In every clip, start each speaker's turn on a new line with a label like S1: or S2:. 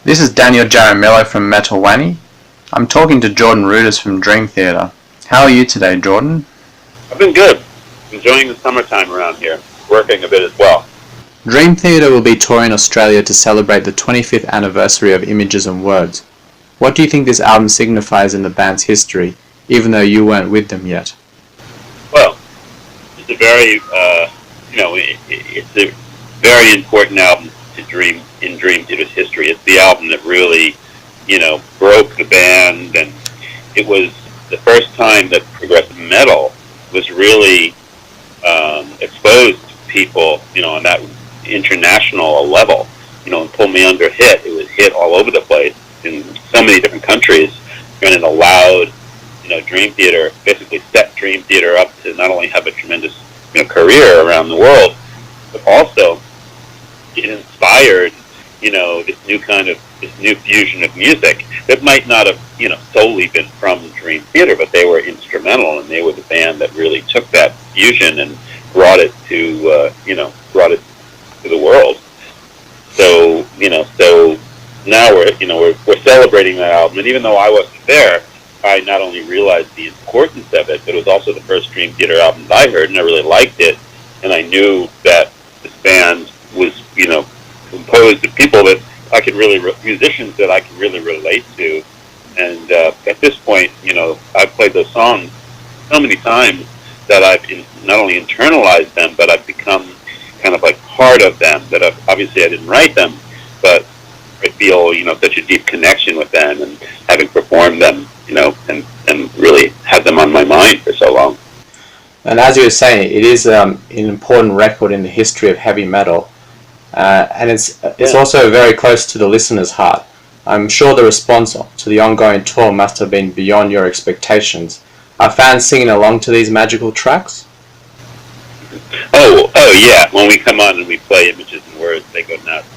S1: This is Daniel Jaramillo from Wani. I'm talking to Jorden Rudess from Dream Theater. How are you today, Jorden?
S2: I've been good. Enjoying the summertime around here. Working a bit as well.
S1: Dream Theater will be touring Australia to celebrate the 25th anniversary of Images and Words. What do you think this album signifies in the band's history, even though you weren't with them yet?
S2: Well, it's a very, it's a very important album to Dream Theater's history. It's the album that really, broke the band, and it was the first time that progressive metal was really exposed to people, on that international level. And Pull Me Under hit. It was hit all over the place in so many different countries, and it allowed, Dream Theater, basically set Dream Theater up to not only have a tremendous, career around the world, but also it inspired, this new fusion of music that might not have, solely been from Dream Theater, but they were instrumental, and they were the band that really took that fusion and brought it to, the world. So, so now we're celebrating that album, and even though I wasn't there, I not only realized the importance of it, but it was also the first Dream Theater album that I heard, and I really liked it, and I knew that this band was, composed of people that I could really, musicians that I could really relate to, and at this point, I've played those songs so many times that I've not only internalized them, but I've become kind of like part of them, that obviously I didn't write them, but I feel, such a deep connection with them, and having performed them, and really had them on my mind for so long.
S1: And as you were saying, it is an important record in the history of heavy metal, and it's also very close to the listener's heart. I'm sure the response to the ongoing tour must have been beyond your expectations. Are fans singing along to these magical tracks?
S2: Oh yeah. When we come on and we play Images and Words, they go nuts.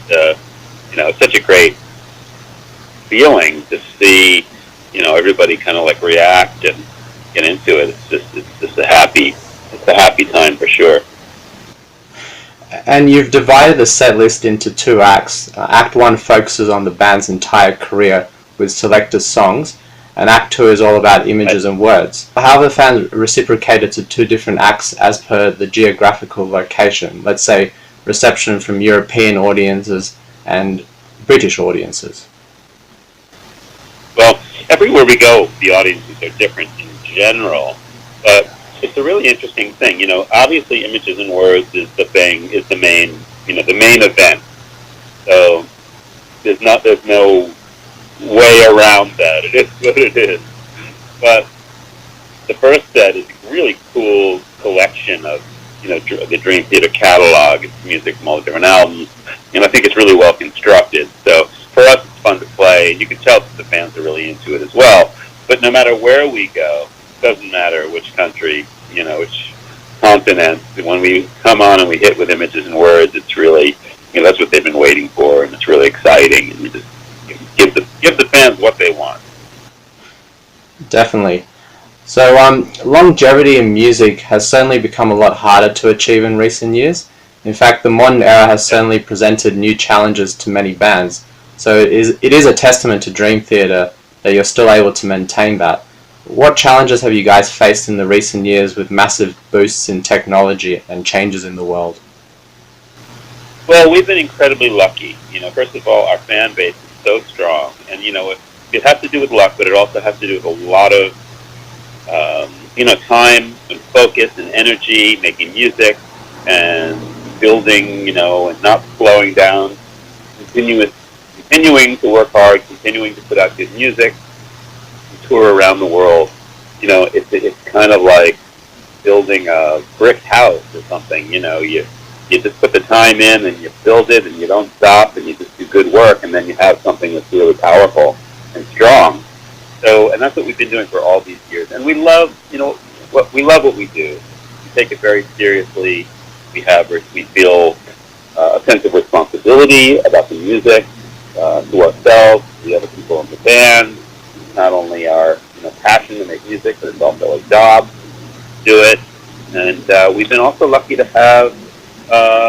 S2: It's such a great feeling to see, everybody kind of like react and get into it. It's just a happy time for sure.
S1: And you've divided the set list into two acts. Act 1 focuses on the band's entire career with selected songs, and Act 2 is all about Images and Words. How have the fans reciprocated to two different acts as per the geographical location? Let's say reception from European audiences and British audiences.
S2: Well, everywhere we go, the audiences are different in general, but it's a really interesting thing. Obviously Images and Words is the main event. So there's no way around that. It is what it is. But the first set is a really cool collection of, the Dream Theater catalog. It's music from all the different albums, and I think it's really well constructed. So for us, it's fun to play. You can tell that the fans are really into it as well. But no matter where we go, it doesn't matter which country, which continent. When we come on and we hit with Images and Words, it's really, that's what they've been waiting for, and it's really exciting. And you just give the fans what they want.
S1: Definitely. So longevity in music has certainly become a lot harder to achieve in recent years. In fact, the modern era has certainly presented new challenges to many bands. So it is a testament to Dream Theater that you're still able to maintain that. What challenges have you guys faced in the recent years with massive boosts in technology and changes in the world?
S2: Well, we've been incredibly lucky. First of all, our fan base is so strong, and it has to do with luck, but it also has to do with a lot of time and focus and energy, making music and building, and not slowing down, continuing to work hard, continuing to put out good music, tour around the world. It's kind of like building a brick house or something. You just put the time in and you build it, and you don't stop, and you just do good work, and then you have something that's really powerful and strong. So, and that's what we've been doing for all these years. And we love, we love what we do. We take it very seriously. We feel a sense of responsibility about the music to ourselves, the other people in the band. It's not only our passion to make music, but it's also a job to do it. And we've been also lucky to have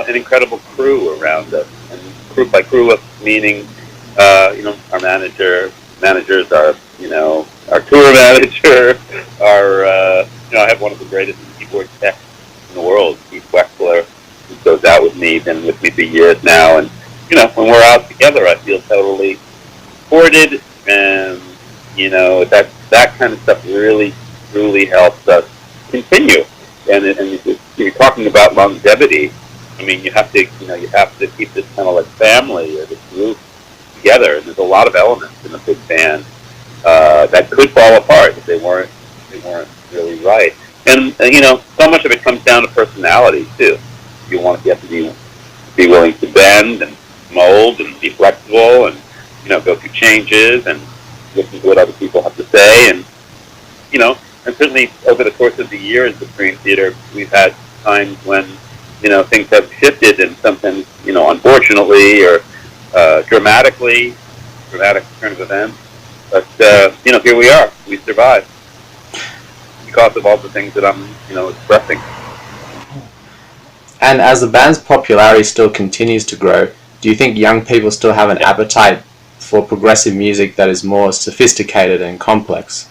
S2: an incredible crew around us, and group by group, meaning our managers, our tour manager, I have one of the greatest keyboard techs in the world, Keith Wexler, who goes out with me, been with me for years now, and when we're out together, I feel totally supported, and that kind of stuff really, truly helps us continue. And if you're talking about longevity, I mean, you have to keep this kind of like family or this group together. And there's a lot of elements in a big band that could fall apart if they weren't really right. And so much of it comes down to personality too. You have to be willing to bend and mold and be flexible and go through changes and listen to what other people have to say. And and certainly over the course of the years of Dream Theater, we've had times when things have shifted, and sometimes unfortunately or dramatic turn of events. But here we are. We survived because of all the things that I'm expressing.
S1: And as the band's popularity still continues to grow, do you think young people still have an appetite for progressive music that is more sophisticated and complex?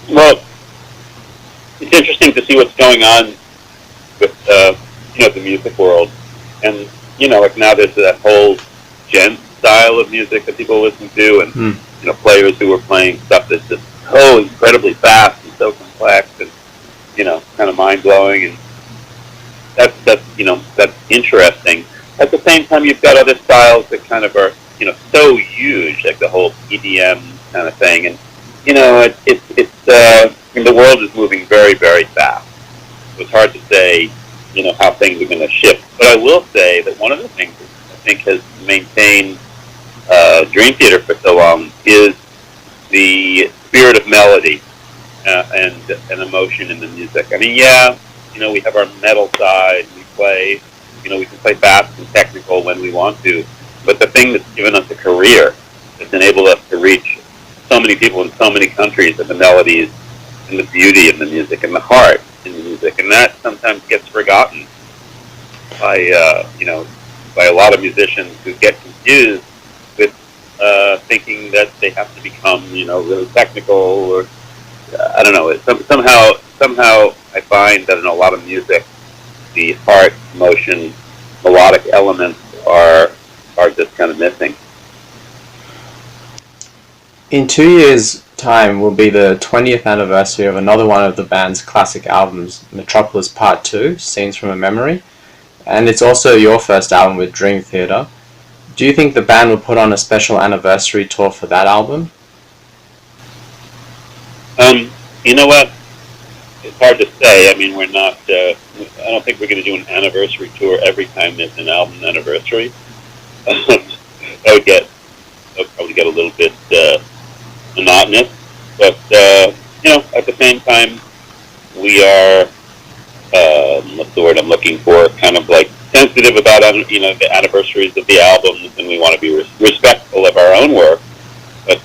S2: Well, it's interesting to see what's going on with the music world, and like now there's that whole Djent style of music that people listen to, and players who are playing stuff that's just so incredibly fast and so complex and kind of mind blowing, and that's interesting. At the same time, you've got other styles that kind of are so huge, like the whole EDM kind of thing, and the world is moving very, very fast. So it's hard to say how things are going to shift. But I will say that one of the things that I think has maintained Dream Theater for so long is the spirit of melody and emotion in the music. I mean, we have our metal side. We play, we can play fast and technical when we want to. But the thing that's given us a career, that's enabled us to reach so many people in so many countries, are the melodies and the beauty of the music and the heart in the music, and that sometimes gets forgotten by by a lot of musicians who get confused with thinking that they have to become really technical, or I don't know. Somehow I find that in a lot of music, the heart, emotion, melodic elements are just kind of missing.
S1: In 2 years' time will be the 20th anniversary of another one of the band's classic albums, Metropolis Part 2, Scenes from a Memory, and it's also your first album with Dream Theater. Do you think the band will put on a special anniversary tour for that album?
S2: You know what? It's hard to say. I mean, we're not. I don't think we're going to do an anniversary tour every time there's an album anniversary. That would probably get a little bit monotonous. But at the same time, we are what's the word I'm looking for? Kind of like sensitive about the anniversaries of the albums, and we want to be respectful of our own work. But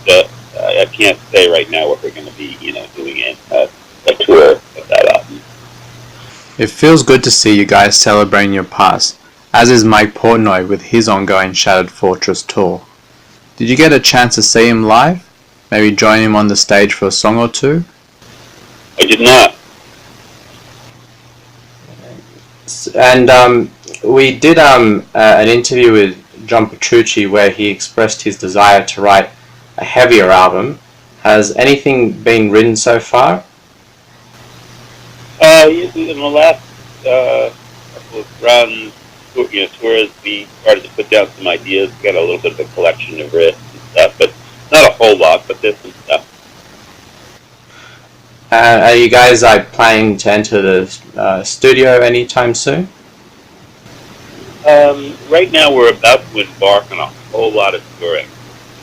S2: I can't say right now what we're going to be doing a tour of that album.
S1: It feels good to see you guys celebrating your past, as is Mike Portnoy with his ongoing Shattered Fortress tour. Did you get a chance to see him live? Maybe join him on the stage for a song or two?
S2: I did not.
S1: And we did an interview with John Petrucci where he expressed his desire to write a heavier album. Has anything been written so far?
S2: In the last couple of runs, tours, we started to put down some ideas. We got a little bit of a collection of riffs and stuff, but not a whole lot, but there's some stuff.
S1: Are you guys planning to enter the studio anytime soon?
S2: Right now we're about to embark on a whole lot of touring,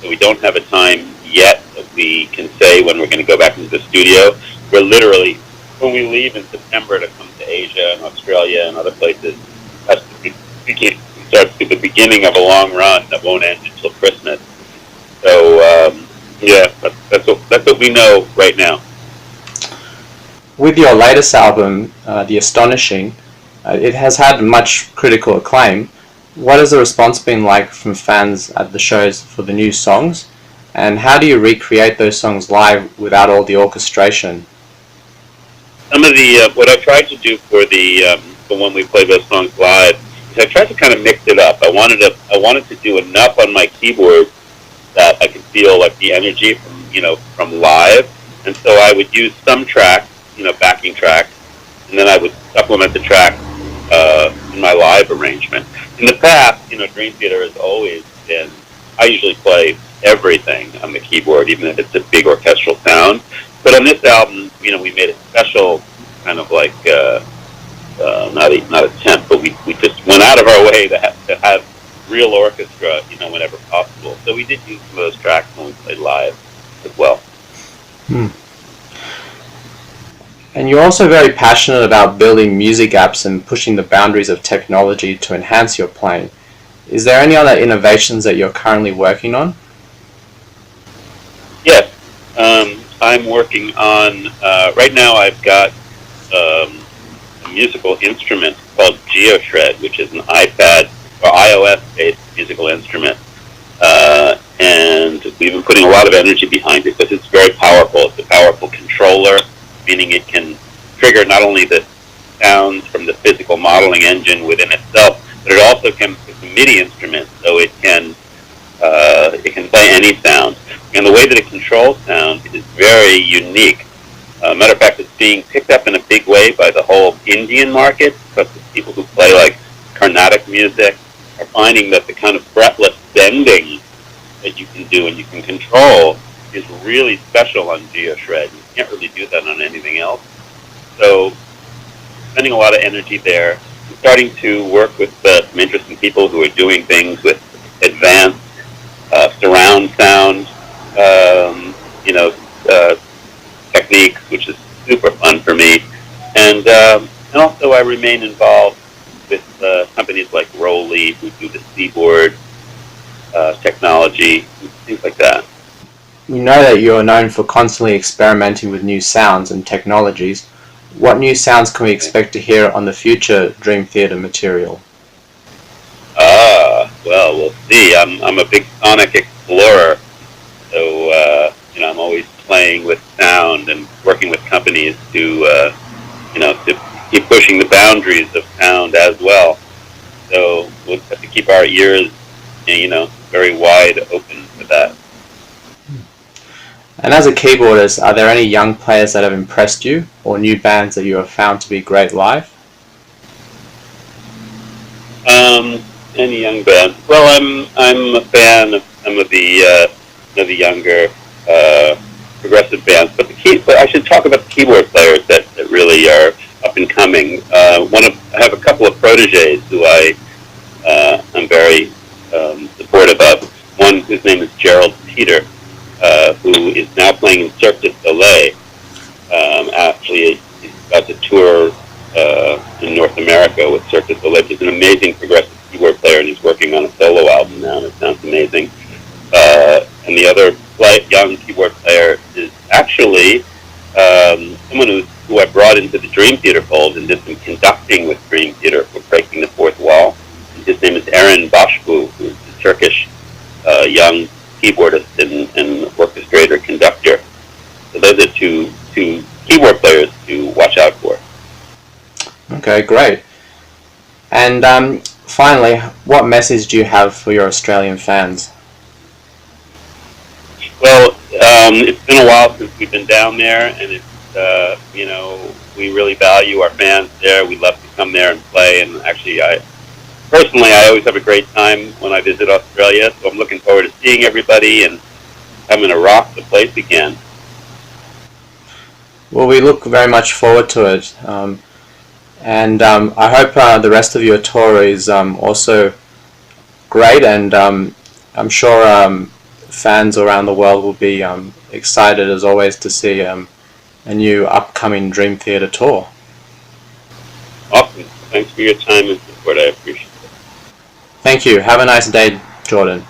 S2: so we don't have a time yet that we can say when we're going to go back into the studio. We're literally, when we leave in September to come to Asia and Australia and other places, that's starts to the beginning of a long run that won't end until Christmas. So that's what we know right now.
S1: With your latest album, The Astonishing, it has had much critical acclaim. What has the response been like from fans at the shows for the new songs? And how do you recreate those songs live without all the orchestration?
S2: Some of the what I tried to do for when we play those songs live is I tried to kind of mix it up. I wanted to do enough on my keyboard that I could feel like the energy from live, and so I would use some tracks, backing tracks, and then I would supplement the track in my live arrangement. In the past, Dream Theater has always been. I usually play everything on the keyboard, even if it's a big orchestral sound. But on this album, we made a special kind of like not attempt, but we just went out of our way to have real orchestra, whenever possible. So we did use some of those tracks when we played live as well.
S1: And you're also very passionate about building music apps and pushing the boundaries of technology to enhance your playing. Is there any other innovations that you're currently working on?
S2: Yes. I'm working on, right now I've got a musical instrument called GeoShred, which is an iPad or iOS-based musical instrument. And we've been putting a lot of energy behind it because it's very powerful. It's a powerful controller, meaning it can trigger not only the sounds from the physical modeling engine within itself, but it also can, it's a MIDI instrument, so it can play any sound. And the way that it controls sound is very unique. Matter of fact, it's being picked up in a big way by the whole Indian market, because the people who play like Carnatic music are finding that the kind of breathless bending that you can do and you can control is really special on GeoShred. You can't really do that on anything else. So, spending a lot of energy there. I'm starting to work with some interesting people who are doing things with advanced surround sound, techniques, which is super fun for me. And also I remain involved with companies like Rolly, who do the keyboard technology, things like that.
S1: We know that you are known for constantly experimenting with new sounds and technologies. What new sounds can we expect to hear on the future Dream Theater material?
S2: Well, we'll see. I'm a big sonic explorer, so I'm always playing with sound and working with companies to keep pushing the boundaries of sound as well. So we'll have to keep our ears, very wide open for that.
S1: And as a keyboardist, are there any young players that have impressed you, or new bands that you have found to be great live?
S2: Any young bands? Well, I'm a fan of some of the younger progressive bands, but I should talk about the keyboard players that really are up and coming. I have a couple of proteges who I'm very supportive of. One whose name is Peter, who is now playing in Cirque du Soleil. Actually, he's about to tour in North America with Cirque du Soleil. He's an amazing progressive keyboard player, and he's working on a solo album now, and it sounds amazing. And the other young keyboard player is actually someone who I brought into the Dream Theater fold and did some conducting with Dream Theater for Breaking the Fourth Wall. And his name is Eren Başbu, who's a Turkish young keyboardist and orchestrator conductor. So those are two keyboard players to watch out for.
S1: Okay, great. And finally, what message do you have for your Australian fans?
S2: Well, it's been a while since we've been down there, and it's we really value our fans there. We love to come there and play, and actually, I always have a great time when I visit Australia, so I'm looking forward to seeing everybody and coming to rock the place again.
S1: Well, we look very much forward to it, and I hope the rest of your tour is also great, and I'm sure fans around the world will be excited as always to see a new upcoming Dream Theater tour.
S2: Awesome. Thanks for your time and support. I appreciate it.
S1: Thank you. Have a nice day, Jorden.